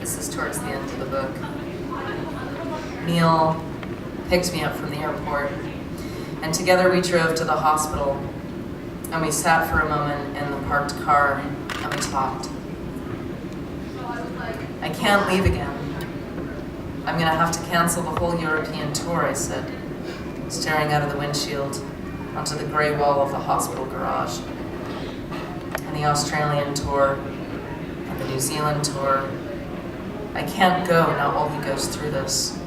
This is towards the end of the book. Neil picks me up from the airport, and together we drove to the hospital, and we sat for a moment in the parked car, and we talked. I can't leave again. I'm gonna have to cancel the whole European tour, I said, staring out of the windshield onto the gray wall of the hospital garage. And the Australian tour, and the New Zealand tour. I can't go now while he goes through this.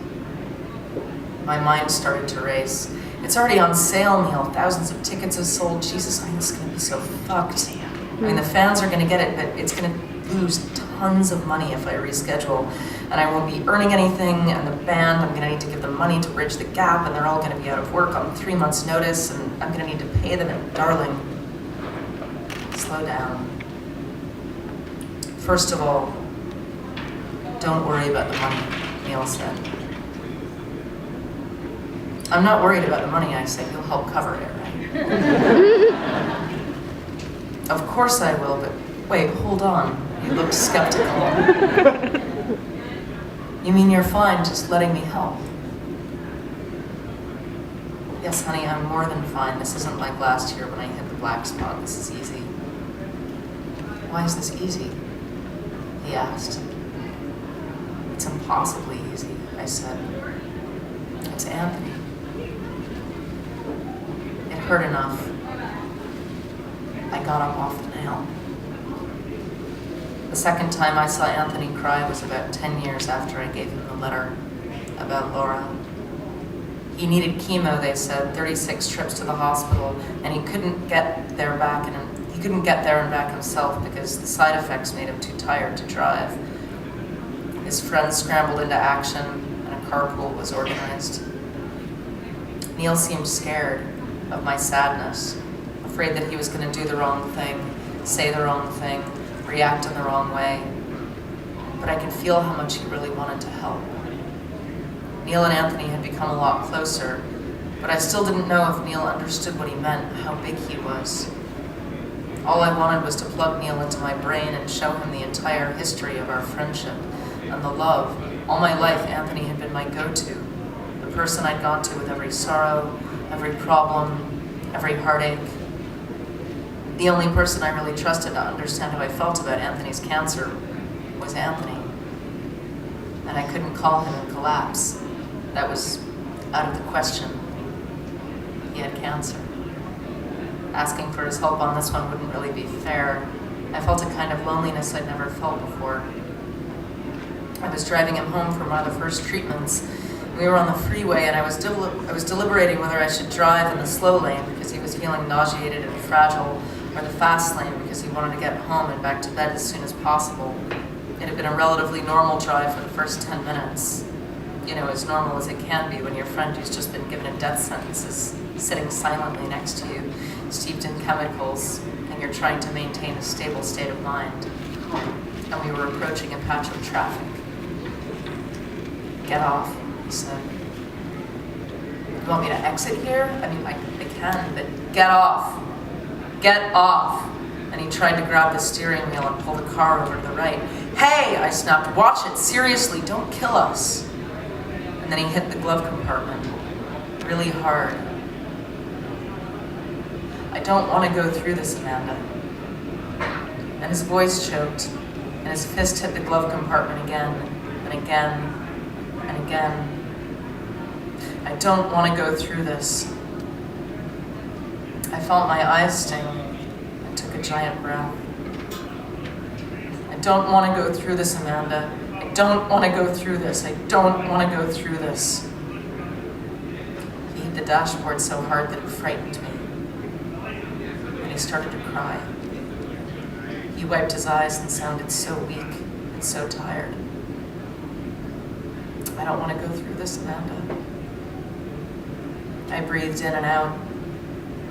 My mind started to race. It's already on sale, Neil. Thousands of tickets have sold. Jesus, I think it's gonna be so fucked. I mean, the fans are gonna get it, but it's gonna lose tons of money if I reschedule. And I won't be earning anything, and the band, I'm gonna need to give them money to bridge the gap, and they're all gonna be out of work on 3 months' notice, and I'm gonna need to pay them, and darling, slow down. First of all, don't worry about the money, Neil said. I'm not worried about the money, I said. You'll help cover it, right? Of course I will, but wait, hold on. You looked skeptical. You mean you're fine just letting me help? Yes, honey, I'm more than fine. This isn't like last year when I hit the black spot. This is easy. Why is this easy? He asked. It's impossibly easy, I said. It's Anthony. It hurt enough. I got up off the nail. The second time I saw Anthony cry was about 10 years after I gave him the letter about Laura. He needed chemo, they said, 36 trips to the hospital, and he couldn't get there and back himself because the side effects made him too tired to drive. His friends scrambled into action, and a carpool was organized. Neil seemed scared of my sadness, afraid that he was going to do the wrong thing, say the wrong thing, react in the wrong way. But I could feel how much he really wanted to help. Neil and Anthony had become a lot closer, but I still didn't know if Neil understood what he meant, how big he was. All I wanted was to plug Neil into my brain and show him the entire history of our friendship and the love. All my life, Anthony had been my go-to, the person I'd gone to with every sorrow, every problem, every heartache. The only person I really trusted to understand how I felt about Anthony's cancer was Anthony. And I couldn't call him and collapse. That was out of the question. He had cancer. Asking for his help on this one wouldn't really be fair. I felt a kind of loneliness I'd never felt before. I was driving him home from one of the first treatments. We were on the freeway, and I was deliberating whether I should drive in the slow lane because he was feeling nauseated and fragile, or the fast lane because he wanted to get home and back to bed as soon as possible. It had been a relatively normal drive for the first 10 minutes. You know, as normal as it can be when your friend who's just been given a death sentence is sitting silently next to you, steeped in chemicals, and you're trying to maintain a stable state of mind. And we were approaching a patch of traffic. Get off, he said. You want me to exit here? I mean, I can, but get off. Get off. And he tried to grab the steering wheel and pull the car over to the right. Hey, I snapped, watch it, seriously, don't kill us. And then he hit the glove compartment really hard. I don't want to go through this, Amanda. And his voice choked, and his fist hit the glove compartment again, and again, and again. I don't want to go through this. I felt my eyes sting and took a giant breath. I don't want to go through this, Amanda. I don't want to go through this. I don't want to go through this. He hit the dashboard so hard that it frightened me. And he started to cry. He wiped his eyes and sounded so weak and so tired. I don't want to go through this, Amanda. I breathed in and out.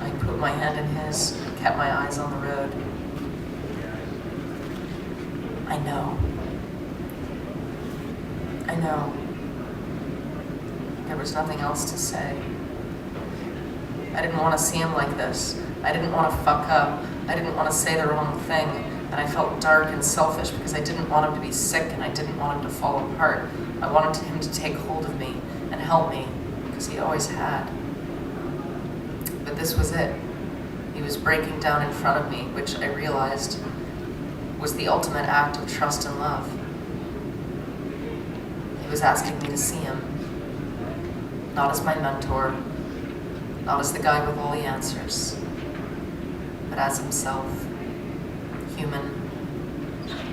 I put my hand in his and kept my eyes on the road. I know. I know. There was nothing else to say. I didn't want to see him like this. I didn't want to fuck up. I didn't want to say the wrong thing. And I felt dark and selfish because I didn't want him to be sick and I didn't want him to fall apart. I wanted him to take hold of me and help me, because he always had. But this was it. He was breaking down in front of me, which I realized was the ultimate act of trust and love. He was asking me to see him, not as my mentor, not as the guy with all the answers, but as himself, human,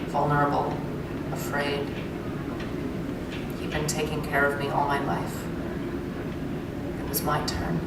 vulnerable, afraid. He'd been taking care of me all my life. It was my turn.